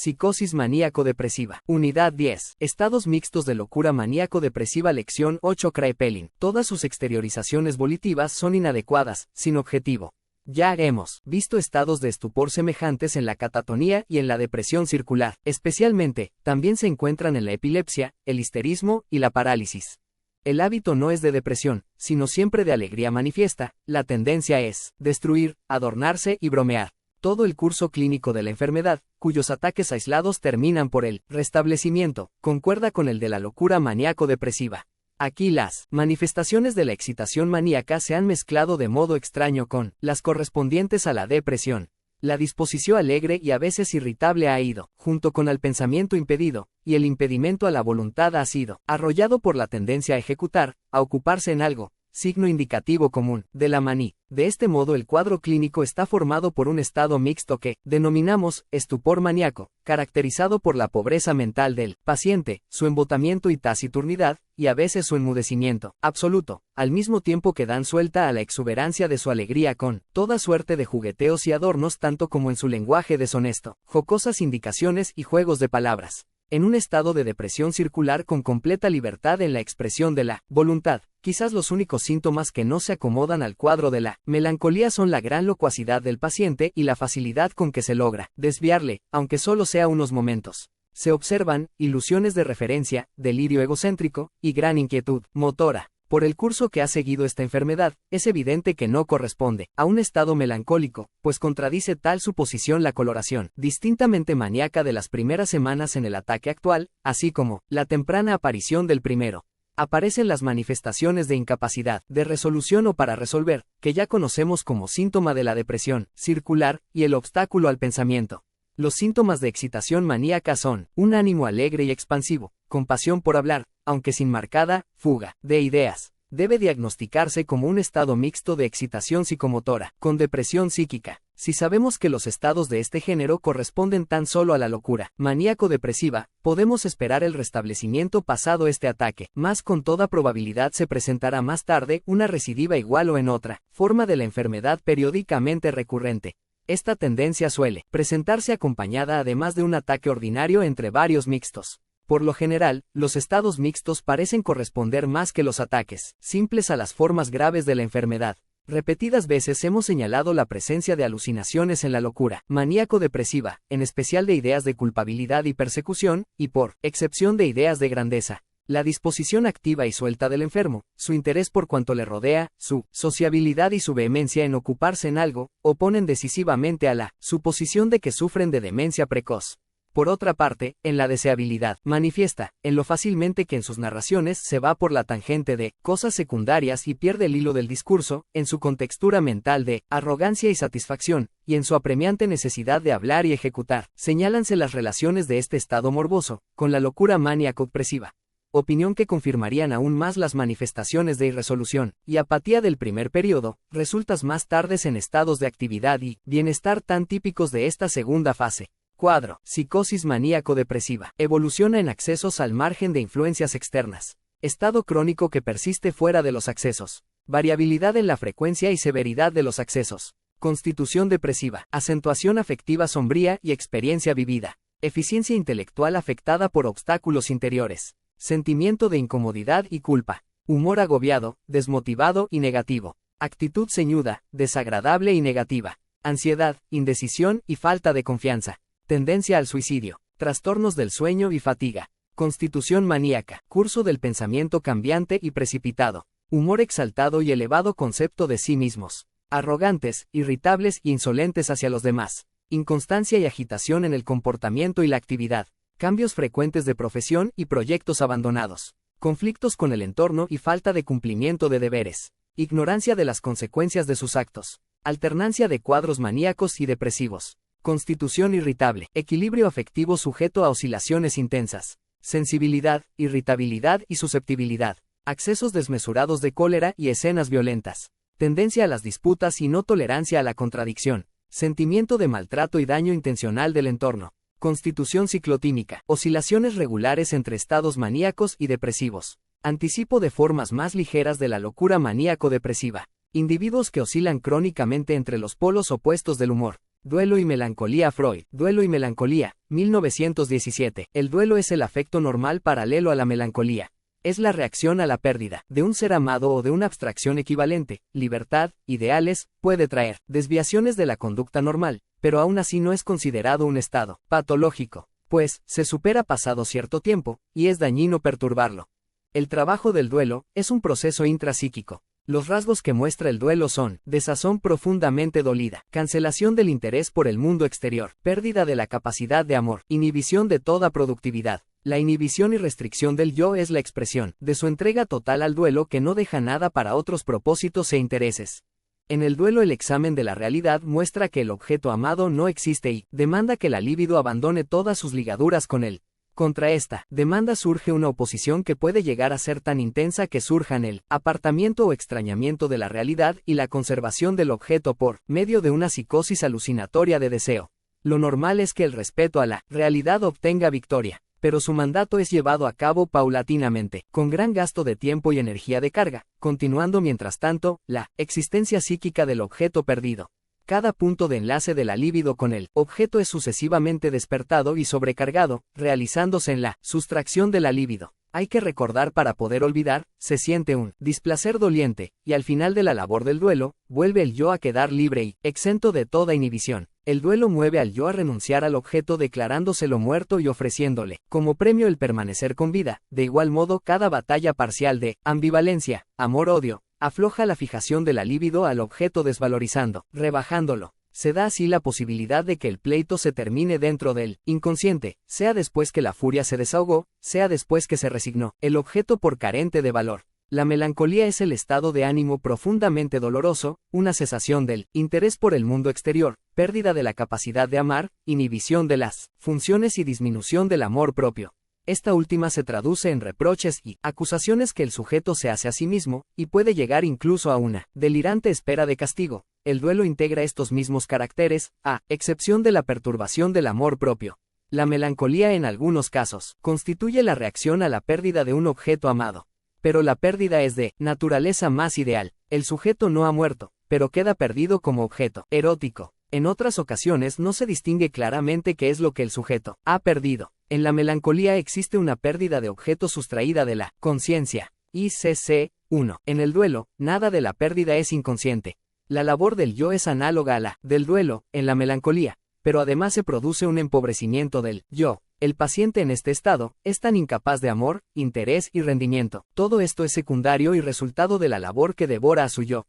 Psicosis maníaco-depresiva. Unidad 10. Estados mixtos de locura maníaco-depresiva. Lección 8. Kraepelin. Todas sus exteriorizaciones volitivas son inadecuadas, sin objetivo. Ya hemos visto estados de estupor semejantes en la catatonía y en la depresión circular. Especialmente, también se encuentran en la epilepsia, el histerismo y la parálisis. El hábito no es de depresión, sino siempre de alegría manifiesta. La tendencia es destruir, adornarse y bromear. Todo el curso clínico de la enfermedad, cuyos ataques aislados terminan por el restablecimiento, concuerda con el de la locura maníaco-depresiva. Aquí las manifestaciones de la excitación maníaca se han mezclado de modo extraño con las correspondientes a la depresión. La disposición alegre y a veces irritable ha ido, junto con el pensamiento impedido, y el impedimento a la voluntad ha sido arrollado por la tendencia a ejecutar, a ocuparse en algo, signo indicativo común de la manía. De este modo el cuadro clínico está formado por un estado mixto que denominamos estupor maníaco, caracterizado por la pobreza mental del paciente, su embotamiento y taciturnidad, y a veces su enmudecimiento absoluto, al mismo tiempo que dan suelta a la exuberancia de su alegría con toda suerte de jugueteos y adornos, tanto como en su lenguaje deshonesto, jocosas indicaciones y juegos de palabras. En un estado de depresión circular con completa libertad en la expresión de la voluntad, quizás los únicos síntomas que no se acomodan al cuadro de la melancolía son la gran locuacidad del paciente y la facilidad con que se logra desviarle, aunque solo sea unos momentos. Se observan ilusiones de referencia, delirio egocéntrico y gran inquietud motora. Por el curso que ha seguido esta enfermedad, es evidente que no corresponde a un estado melancólico, pues contradice tal suposición la coloración distintamente maníaca de las primeras semanas en el ataque actual, así como la temprana aparición del primero. Aparecen las manifestaciones de incapacidad, de resolución o para resolver, que ya conocemos como síntoma de la depresión circular, y el obstáculo al pensamiento. Los síntomas de excitación maníaca son un ánimo alegre y expansivo, compasión por hablar, aunque sin marcada fuga de ideas. Debe diagnosticarse como un estado mixto de excitación psicomotora, con depresión psíquica. Si sabemos que los estados de este género corresponden tan solo a la locura maníaco-depresiva, podemos esperar el restablecimiento pasado este ataque, mas con toda probabilidad se presentará más tarde una recidiva igual o en otra forma de la enfermedad periódicamente recurrente. Esta tendencia suele presentarse acompañada además de un ataque ordinario entre varios mixtos. Por lo general, los estados mixtos parecen corresponder más que los ataques simples a las formas graves de la enfermedad. Repetidas veces hemos señalado la presencia de alucinaciones en la locura maníaco-depresiva, en especial de ideas de culpabilidad y persecución, y por excepción de ideas de grandeza. La disposición activa y suelta del enfermo, su interés por cuanto le rodea, su sociabilidad y su vehemencia en ocuparse en algo, oponen decisivamente a la suposición de que sufren de demencia precoz. Por otra parte, en la deseabilidad manifiesta, en lo fácilmente que en sus narraciones se va por la tangente de cosas secundarias y pierde el hilo del discurso, en su contextura mental de arrogancia y satisfacción, y en su apremiante necesidad de hablar y ejecutar, señálanse las relaciones de este estado morboso con la locura maníaco-opresiva. Opinión que confirmarían aún más las manifestaciones de irresolución y apatía del primer periodo, resultas más tardes en estados de actividad y bienestar tan típicos de esta segunda fase. Cuadro. Psicosis maníaco-depresiva. Evoluciona en accesos al margen de influencias externas. Estado crónico que persiste fuera de los accesos. Variabilidad en la frecuencia y severidad de los accesos. Constitución depresiva. Acentuación afectiva sombría y experiencia vivida. Eficiencia intelectual afectada por obstáculos interiores. Sentimiento de incomodidad y culpa. Humor agobiado, desmotivado y negativo. Actitud ceñuda, desagradable y negativa. Ansiedad, indecisión y falta de confianza. Tendencia al suicidio. Trastornos del sueño y fatiga. Constitución maníaca. Curso del pensamiento cambiante y precipitado. Humor exaltado y elevado concepto de sí mismos. Arrogantes, irritables e insolentes hacia los demás. Inconstancia y agitación en el comportamiento y la actividad. Cambios frecuentes de profesión y proyectos abandonados. Conflictos con el entorno y falta de cumplimiento de deberes. Ignorancia de las consecuencias de sus actos. Alternancia de cuadros maníacos y depresivos. Constitución irritable. Equilibrio afectivo sujeto a oscilaciones intensas. Sensibilidad, irritabilidad y susceptibilidad. Accesos desmesurados de cólera y escenas violentas. Tendencia a las disputas y no tolerancia a la contradicción. Sentimiento de maltrato y daño intencional del entorno. Constitución ciclotímica. Oscilaciones regulares entre estados maníacos y depresivos. Anticipo de formas más ligeras de la locura maníaco-depresiva. Individuos que oscilan crónicamente entre los polos opuestos del humor. Duelo y melancolía. Freud. Duelo y melancolía, 1917. El duelo es el afecto normal paralelo a la melancolía. Es la reacción a la pérdida de un ser amado o de una abstracción equivalente. Libertad, ideales, puede traer desviaciones de la conducta normal, pero aún así no es considerado un estado patológico, pues se supera pasado cierto tiempo, y es dañino perturbarlo. El trabajo del duelo es un proceso intrapsíquico. Los rasgos que muestra el duelo son: desazón profundamente dolida, cancelación del interés por el mundo exterior, pérdida de la capacidad de amor, inhibición de toda productividad. La inhibición y restricción del yo es la expresión de su entrega total al duelo, que no deja nada para otros propósitos e intereses. En el duelo, el examen de la realidad muestra que el objeto amado no existe y demanda que la libido abandone todas sus ligaduras con él. Contra esta demanda surge una oposición que puede llegar a ser tan intensa que surjan el apartamiento o extrañamiento de la realidad y la conservación del objeto por medio de una psicosis alucinatoria de deseo. Lo normal es que el respeto a la realidad obtenga victoria, pero su mandato es llevado a cabo paulatinamente, con gran gasto de tiempo y energía de carga, continuando mientras tanto la existencia psíquica del objeto perdido. Cada punto de enlace de la libido con el objeto es sucesivamente despertado y sobrecargado, realizándose en la sustracción de la libido. Hay que recordar para poder olvidar, se siente un displacer doliente, y al final de la labor del duelo, vuelve el yo a quedar libre y exento de toda inhibición. El duelo mueve al yo a renunciar al objeto, declarándoselo muerto y ofreciéndole como premio el permanecer con vida. De igual modo, cada batalla parcial de ambivalencia, amor-odio, afloja la fijación de la libido al objeto, desvalorizando, rebajándolo. Se da así la posibilidad de que el pleito se termine dentro del inconsciente, sea después que la furia se desahogó, sea después que se resignó el objeto por carente de valor. La melancolía es el estado de ánimo profundamente doloroso, una cesación del interés por el mundo exterior, pérdida de la capacidad de amar, inhibición de las funciones y disminución del amor propio. Esta última se traduce en reproches y acusaciones que el sujeto se hace a sí mismo, y puede llegar incluso a una delirante espera de castigo. El duelo integra estos mismos caracteres, a excepción de la perturbación del amor propio. La melancolía, en algunos casos, constituye la reacción a la pérdida de un objeto amado. Pero la pérdida es de naturaleza más ideal. El sujeto no ha muerto, pero queda perdido como objeto erótico. En otras ocasiones no se distingue claramente qué es lo que el sujeto ha perdido. En la melancolía existe una pérdida de objeto sustraída de la conciencia. ICC 1. En el duelo, nada de la pérdida es inconsciente. La labor del yo es análoga a la del duelo, en la melancolía, pero además se produce un empobrecimiento del yo. El paciente en este estado es tan incapaz de amor, interés y rendimiento. Todo esto es secundario y resultado de la labor que devora a su yo.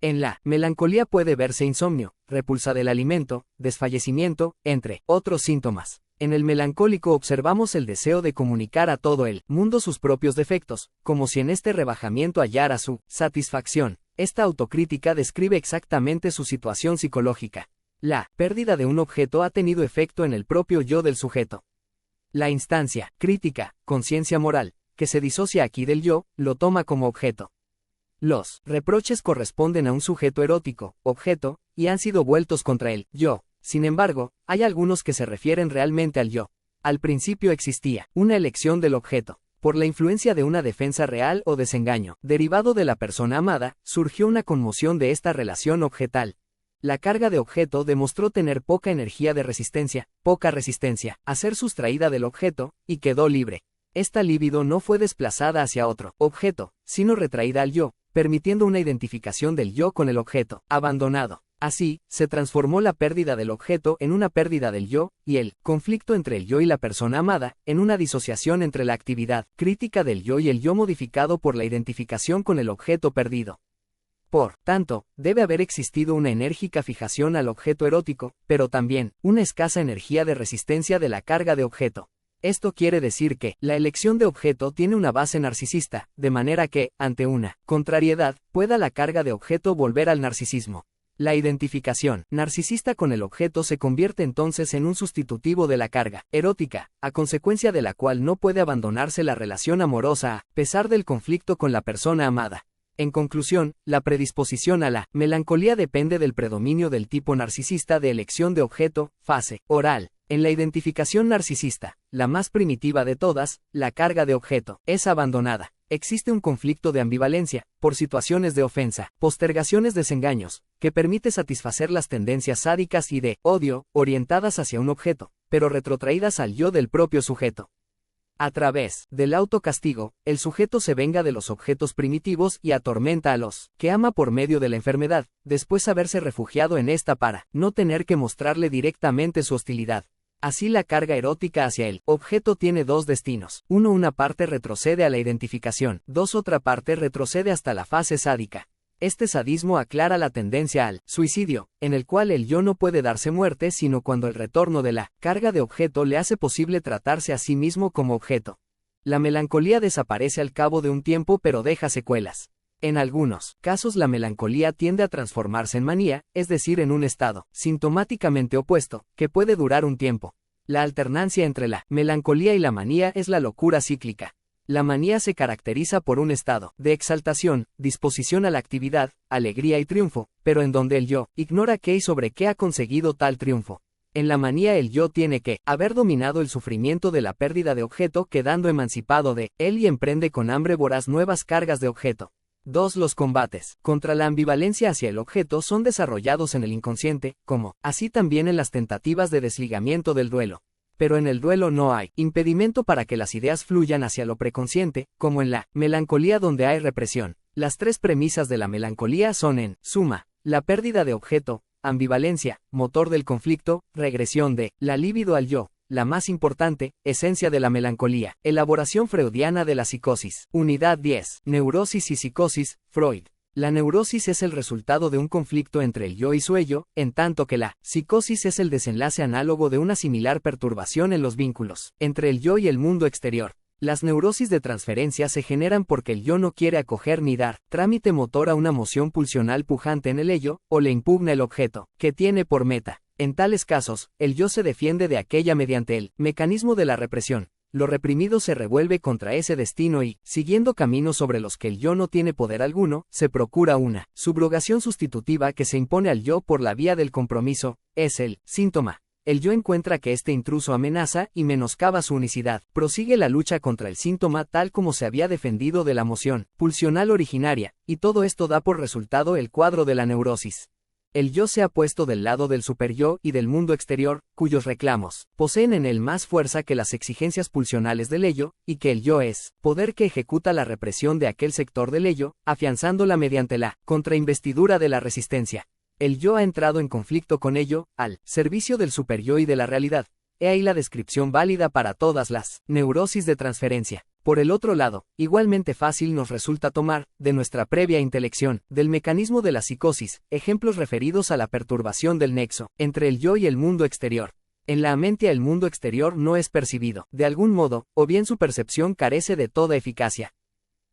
En la melancolía puede verse insomnio, repulsa del alimento, desfallecimiento, entre otros síntomas. En el melancólico observamos el deseo de comunicar a todo el mundo sus propios defectos, como si en este rebajamiento hallara su satisfacción. Esta autocrítica describe exactamente su situación psicológica. La pérdida de un objeto ha tenido efecto en el propio yo del sujeto. La instancia crítica, conciencia moral, que se disocia aquí del yo, lo toma como objeto. Los reproches corresponden a un sujeto erótico, objeto, y han sido vueltos contra el yo. Sin embargo, hay algunos que se refieren realmente al yo. Al principio existía una elección del objeto. Por la influencia de una defensa real o desengaño, derivado de la persona amada, surgió una conmoción de esta relación objetal. La carga de objeto demostró tener poca energía de resistencia, poca resistencia a ser sustraída del objeto, y quedó libre. Esta libido no fue desplazada hacia otro objeto, sino retraída al yo, permitiendo una identificación del yo con el objeto abandonado. Así, se transformó la pérdida del objeto en una pérdida del yo, y el conflicto entre el yo y la persona amada, en una disociación entre la actividad crítica del yo y el yo modificado por la identificación con el objeto perdido. Por tanto, debe haber existido una enérgica fijación al objeto erótico, pero también una escasa energía de resistencia de la carga de objeto. Esto quiere decir que la elección de objeto tiene una base narcisista, de manera que, ante una contrariedad, pueda la carga de objeto volver al narcisismo. La identificación narcisista con el objeto se convierte entonces en un sustitutivo de la carga erótica, a consecuencia de la cual no puede abandonarse la relación amorosa a pesar del conflicto con la persona amada. En conclusión, la predisposición a la melancolía depende del predominio del tipo narcisista de elección de objeto, fase oral. En la identificación narcisista, la más primitiva de todas, la carga de objeto es abandonada. Existe un conflicto de ambivalencia, por situaciones de ofensa, postergaciones, desengaños, que permite satisfacer las tendencias sádicas y de odio, orientadas hacia un objeto, pero retrotraídas al yo del propio sujeto. A través del autocastigo, el sujeto se venga de los objetos primitivos y atormenta a los que ama por medio de la enfermedad, después haberse refugiado en esta para no tener que mostrarle directamente su hostilidad. Así la carga erótica hacia el objeto tiene dos destinos. Uno, una parte retrocede a la identificación. Dos, otra parte retrocede hasta la fase sádica. Este sadismo aclara la tendencia al suicidio, en el cual el yo no puede darse muerte sino cuando el retorno de la carga de objeto le hace posible tratarse a sí mismo como objeto. La melancolía desaparece al cabo de un tiempo pero deja secuelas. En algunos casos la melancolía tiende a transformarse en manía, es decir, en un estado sintomáticamente opuesto, que puede durar un tiempo. La alternancia entre la melancolía y la manía es la locura cíclica. La manía se caracteriza por un estado de exaltación, disposición a la actividad, alegría y triunfo, pero en donde el yo ignora qué y sobre qué ha conseguido tal triunfo. En la manía el yo tiene que haber dominado el sufrimiento de la pérdida de objeto, quedando emancipado de él, y emprende con hambre voraz nuevas cargas de objeto. 2. Los combates contra la ambivalencia hacia el objeto son desarrollados en el inconsciente, como así también en las tentativas de desligamiento del duelo. Pero en el duelo no hay impedimento para que las ideas fluyan hacia lo preconsciente, como en la melancolía donde hay represión. Las tres premisas de la melancolía son, en suma, la pérdida de objeto, ambivalencia, motor del conflicto, regresión de la libido al yo. La más importante, esencia de la melancolía, elaboración freudiana de la psicosis. Unidad 10. Neurosis y psicosis, Freud. La neurosis es el resultado de un conflicto entre el yo y su ello, en tanto que la psicosis es el desenlace análogo de una similar perturbación en los vínculos entre el yo y el mundo exterior. Las neurosis de transferencia se generan porque el yo no quiere acoger ni dar trámite motor a una moción pulsional pujante en el ello, o le impugna el objeto, que tiene por meta. En tales casos, el yo se defiende de aquella mediante el mecanismo de la represión. Lo reprimido se revuelve contra ese destino y, siguiendo caminos sobre los que el yo no tiene poder alguno, se procura una subrogación sustitutiva que se impone al yo por la vía del compromiso. Es el síntoma. El yo encuentra que este intruso amenaza y menoscaba su unicidad. Prosigue la lucha contra el síntoma tal como se había defendido de la moción pulsional originaria, y todo esto da por resultado el cuadro de la neurosis. El yo se ha puesto del lado del superyo y del mundo exterior, cuyos reclamos poseen en él más fuerza que las exigencias pulsionales del ello, y que el yo es poder que ejecuta la represión de aquel sector del ello, afianzándola mediante la contrainvestidura de la resistencia. El yo ha entrado en conflicto con ello, al servicio del superyo y de la realidad. He ahí la descripción válida para todas las neurosis de transferencia. Por el otro lado, igualmente fácil nos resulta tomar, de nuestra previa intelección, del mecanismo de la psicosis, ejemplos referidos a la perturbación del nexo entre el yo y el mundo exterior. En la amentia el mundo exterior no es percibido, de algún modo, o bien su percepción carece de toda eficacia.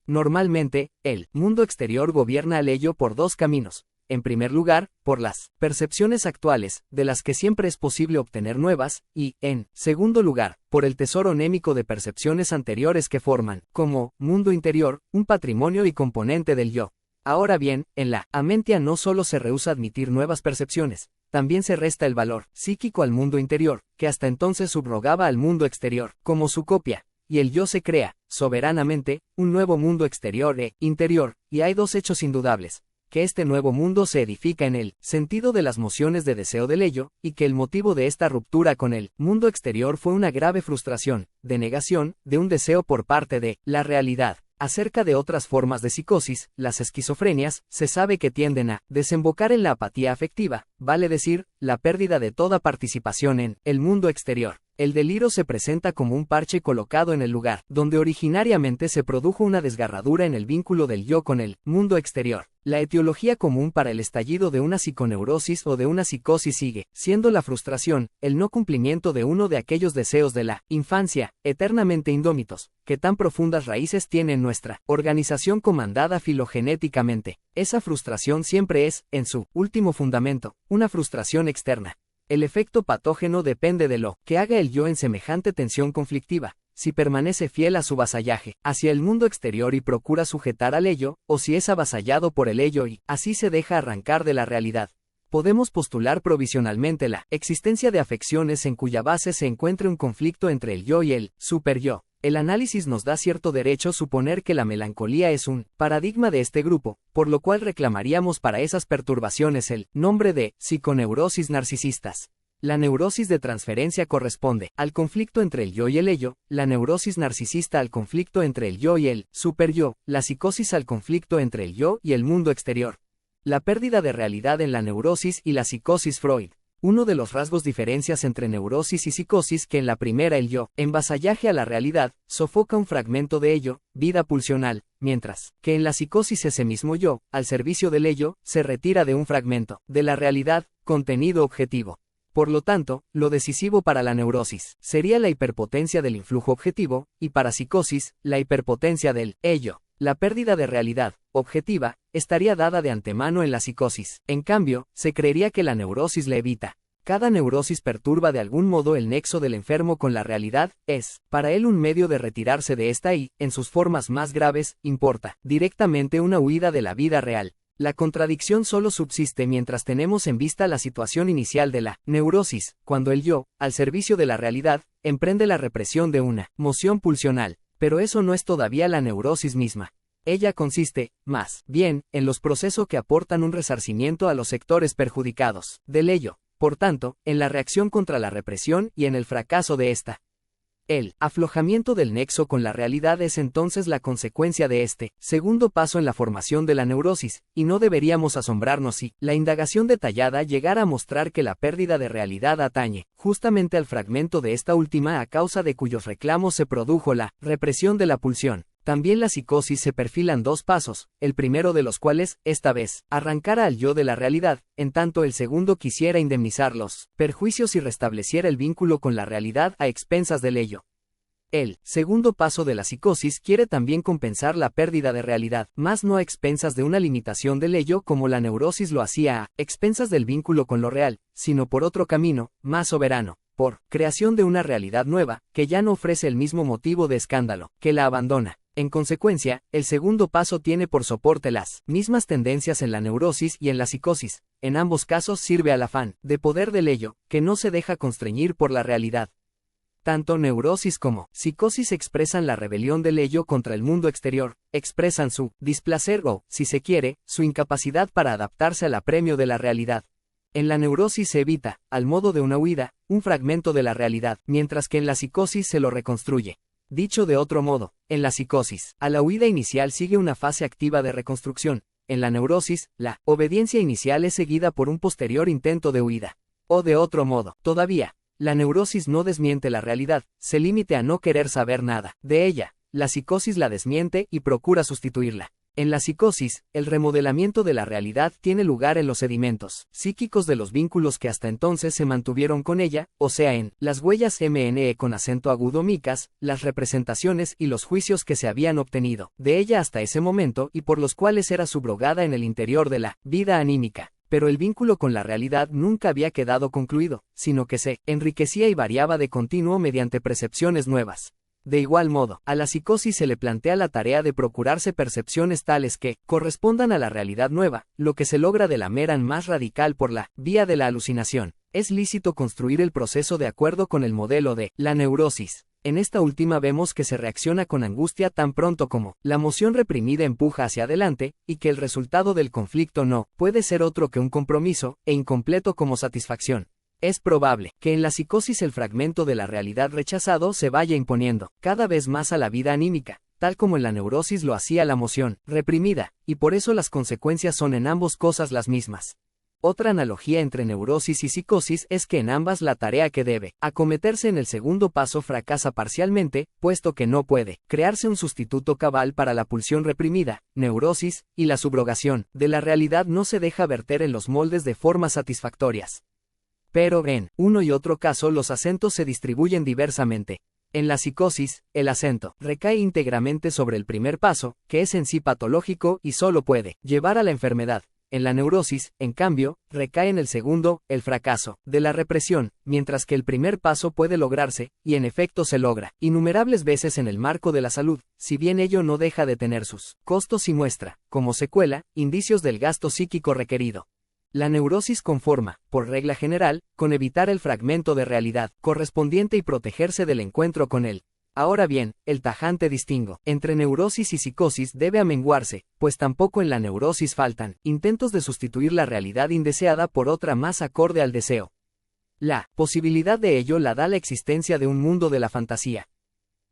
Normalmente, el mundo exterior gobierna al ello por dos caminos. En primer lugar, por las percepciones actuales, de las que siempre es posible obtener nuevas, y, en segundo lugar, por el tesoro némico de percepciones anteriores que forman, como mundo interior, un patrimonio y componente del yo. Ahora bien, en la amentia no solo se rehúsa admitir nuevas percepciones, también se resta el valor psíquico al mundo interior, que hasta entonces subrogaba al mundo exterior, como su copia, y el yo se crea, soberanamente, un nuevo mundo exterior e interior, y hay dos hechos indudables. Que este nuevo mundo se edifica en el sentido de las mociones de deseo del ello, y que el motivo de esta ruptura con el mundo exterior fue una grave frustración, de negación, de un deseo por parte de la realidad. Acerca de otras formas de psicosis, las esquizofrenias, se sabe que tienden a desembocar en la apatía afectiva, vale decir, la pérdida de toda participación en el mundo exterior. El delirio se presenta como un parche colocado en el lugar, donde originariamente se produjo una desgarradura en el vínculo del yo con el mundo exterior. La etiología común para el estallido de una psiconeurosis o de una psicosis sigue siendo la frustración, el no cumplimiento de uno de aquellos deseos de la infancia, eternamente indómitos, que tan profundas raíces tiene en nuestra organización comandada filogenéticamente. Esa frustración siempre es, en su último fundamento, una frustración externa. El efecto patógeno depende de lo que haga el yo en semejante tensión conflictiva, si permanece fiel a su vasallaje hacia el mundo exterior y procura sujetar al ello, o si es avasallado por el ello y así se deja arrancar de la realidad. Podemos postular provisionalmente la existencia de afecciones en cuya base se encuentre un conflicto entre el yo y el superyo. El análisis nos da cierto derecho a suponer que la melancolía es un paradigma de este grupo, por lo cual reclamaríamos para esas perturbaciones el nombre de psiconeurosis narcisistas. La neurosis de transferencia corresponde al conflicto entre el yo y el ello, la neurosis narcisista al conflicto entre el yo y el superyo, la psicosis al conflicto entre el yo y el mundo exterior. La pérdida de realidad en la neurosis y la psicosis Freud. Uno de los rasgos diferencias entre neurosis y psicosis que en la primera el yo, en vasallaje a la realidad, sofoca un fragmento de ello, vida pulsional, mientras que en la psicosis ese mismo yo, al servicio del ello, se retira de un fragmento de la realidad, contenido objetivo. Por lo tanto, lo decisivo para la neurosis sería la hiperpotencia del influjo objetivo, y para psicosis, la hiperpotencia del ello. La pérdida de realidad objetiva estaría dada de antemano en la psicosis. En cambio, se creería que la neurosis la evita. Cada neurosis perturba de algún modo el nexo del enfermo con la realidad, es, para él un medio de retirarse de esta y, en sus formas más graves, importa directamente una huida de la vida real. La contradicción solo subsiste mientras tenemos en vista la situación inicial de la neurosis, cuando el yo, al servicio de la realidad, emprende la represión de una moción pulsional. Pero eso no es todavía la neurosis misma. Ella consiste, más bien, en los procesos que aportan un resarcimiento a los sectores perjudicados del ello, por tanto, en la reacción contra la represión y en el fracaso de esta. El aflojamiento del nexo con la realidad es entonces la consecuencia de este segundo paso en la formación de la neurosis, y no deberíamos asombrarnos si la indagación detallada llegara a mostrar que la pérdida de realidad atañe justamente al fragmento de esta última a causa de cuyos reclamos se produjo la represión de la pulsión. También la psicosis se perfilan dos pasos, el primero de los cuales, esta vez, arrancara al yo de la realidad, en tanto el segundo quisiera indemnizar los perjuicios y restableciera el vínculo con la realidad a expensas del ello. El segundo paso de la psicosis quiere también compensar la pérdida de realidad, mas no a expensas de una limitación del ello como la neurosis lo hacía a expensas del vínculo con lo real, sino por otro camino, más soberano, por creación de una realidad nueva, que ya no ofrece el mismo motivo de escándalo, que la abandona. En consecuencia, el segundo paso tiene por soporte las mismas tendencias en la neurosis y en la psicosis. En ambos casos sirve al afán de poder del ello, que no se deja constreñir por la realidad. Tanto neurosis como psicosis expresan la rebelión del ello contra el mundo exterior, expresan su displacer o, si se quiere, su incapacidad para adaptarse al apremio de la realidad. En la neurosis se evita, al modo de una huida, un fragmento de la realidad, mientras que en la psicosis se lo reconstruye. Dicho de otro modo, en la psicosis, a la huida inicial sigue una fase activa de reconstrucción. En la neurosis, la obediencia inicial es seguida por un posterior intento de huida. O de otro modo, todavía, la neurosis no desmiente la realidad, se limite a no querer saber nada de ella. La psicosis la desmiente y procura sustituirla. En la psicosis, el remodelamiento de la realidad tiene lugar en los sedimentos psíquicos de los vínculos que hasta entonces se mantuvieron con ella, o sea en las huellas MNE con acento agudo micas, las representaciones y los juicios que se habían obtenido de ella hasta ese momento y por los cuales era subrogada en el interior de la vida anímica. Pero el vínculo con la realidad nunca había quedado concluido, sino que se enriquecía y variaba de continuo mediante percepciones nuevas. De igual modo, a la psicosis se le plantea la tarea de procurarse percepciones tales que correspondan a la realidad nueva, lo que se logra de la manera más radical por la vía de la alucinación. Es lícito construir el proceso de acuerdo con el modelo de la neurosis. En esta última vemos que se reacciona con angustia tan pronto como la emoción reprimida empuja hacia adelante, y que el resultado del conflicto no puede ser otro que un compromiso, e incompleto como satisfacción. Es probable que en la psicosis el fragmento de la realidad rechazado se vaya imponiendo cada vez más a la vida anímica, tal como en la neurosis lo hacía la emoción reprimida, y por eso las consecuencias son en ambos cosas las mismas. Otra analogía entre neurosis y psicosis es que en ambas la tarea que debe acometerse en el segundo paso fracasa parcialmente, puesto que no puede crearse un sustituto cabal para la pulsión reprimida, neurosis, y la subrogación de la realidad no se deja verter en los moldes de formas satisfactorias. Pero en uno y otro caso los acentos se distribuyen diversamente. En la psicosis, el acento recae íntegramente sobre el primer paso, que es en sí patológico y solo puede llevar a la enfermedad. En la neurosis, en cambio, recae en el segundo, el fracaso de la represión, mientras que el primer paso puede lograrse, y en efecto se logra, innumerables veces en el marco de la salud, si bien ello no deja de tener sus costos y muestra, como secuela, indicios del gasto psíquico requerido. La neurosis conforma, por regla general, con evitar el fragmento de realidad correspondiente y protegerse del encuentro con él. Ahora bien, el tajante distingo entre neurosis y psicosis debe amenguarse, pues tampoco en la neurosis faltan intentos de sustituir la realidad indeseada por otra más acorde al deseo. La posibilidad de ello la da la existencia de un mundo de la fantasía.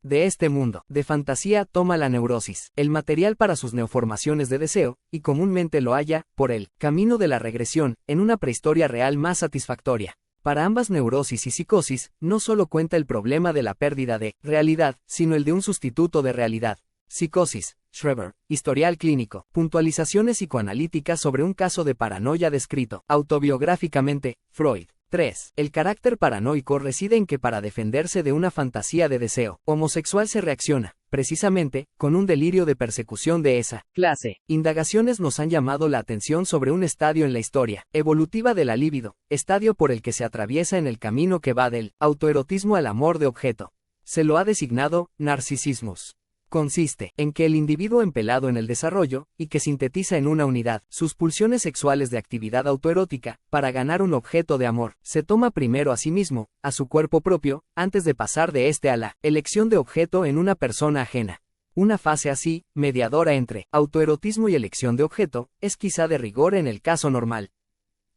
De este mundo de fantasía toma la neurosis el material para sus neoformaciones de deseo, y comúnmente lo halla, por el camino de la regresión, en una prehistoria real más satisfactoria. Para ambas neurosis y psicosis, no solo cuenta el problema de la pérdida de realidad, sino el de un sustituto de realidad. Psicosis, Schreber, historial clínico, puntualizaciones psicoanalíticas sobre un caso de paranoia descrito autobiográficamente, Freud. 3. El carácter paranoico reside en que para defenderse de una fantasía de deseo homosexual se reacciona, precisamente, con un delirio de persecución de esa clase. Indagaciones nos han llamado la atención sobre un estadio en la historia evolutiva de la libido, estadio por el que se atraviesa en el camino que va del autoerotismo al amor de objeto. Se lo ha designado narcisismus. Consiste en que el individuo empelado en el desarrollo, y que sintetiza en una unidad sus pulsiones sexuales de actividad autoerótica, para ganar un objeto de amor, se toma primero a sí mismo, a su cuerpo propio, antes de pasar de este a la elección de objeto en una persona ajena. Una fase así, mediadora entre autoerotismo y elección de objeto, es quizá de rigor en el caso normal.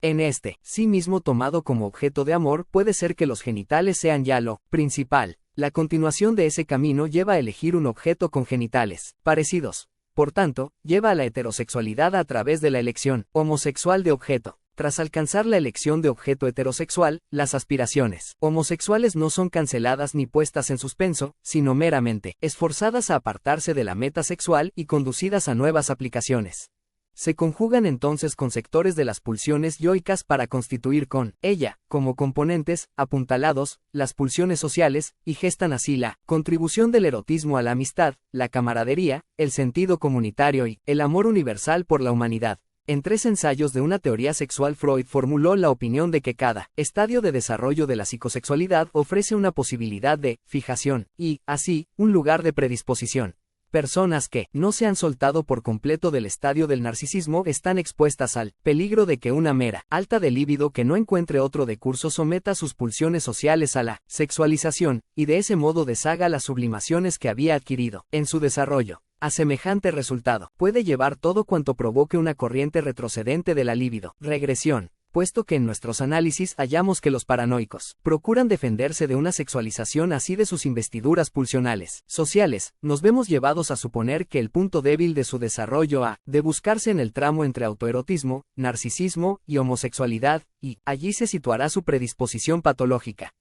En este, sí mismo tomado como objeto de amor, puede ser que los genitales sean ya lo principal. La continuación de ese camino lleva a elegir un objeto con genitales parecidos. Por tanto, lleva a la heterosexualidad a través de la elección homosexual de objeto. Tras alcanzar la elección de objeto heterosexual, las aspiraciones homosexuales no son canceladas ni puestas en suspenso, sino meramente esforzadas a apartarse de la meta sexual y conducidas a nuevas aplicaciones. Se conjugan entonces con sectores de las pulsiones yoicas para constituir con ella, como componentes, apuntalados, las pulsiones sociales, y gestan así la contribución del erotismo a la amistad, la camaradería, el sentido comunitario y el amor universal por la humanidad. En 3 ensayos de una teoría sexual, Freud formuló la opinión de que cada estadio de desarrollo de la psicosexualidad ofrece una posibilidad de fijación, y, así, un lugar de predisposición. Personas que no se han soltado por completo del estadio del narcisismo están expuestas al peligro de que una mera alta de líbido que no encuentre otro decurso someta sus pulsiones sociales a la sexualización, y de ese modo deshaga las sublimaciones que había adquirido en su desarrollo. A semejante resultado, puede llevar todo cuanto provoque una corriente retrocedente de la libido, regresión. Puesto que en nuestros análisis hallamos que los paranoicos procuran defenderse de una sexualización así de sus investiduras pulsionales, sociales, nos vemos llevados a suponer que el punto débil de su desarrollo ha de buscarse en el tramo entre autoerotismo, narcisismo y homosexualidad, y allí se situará su predisposición patológica.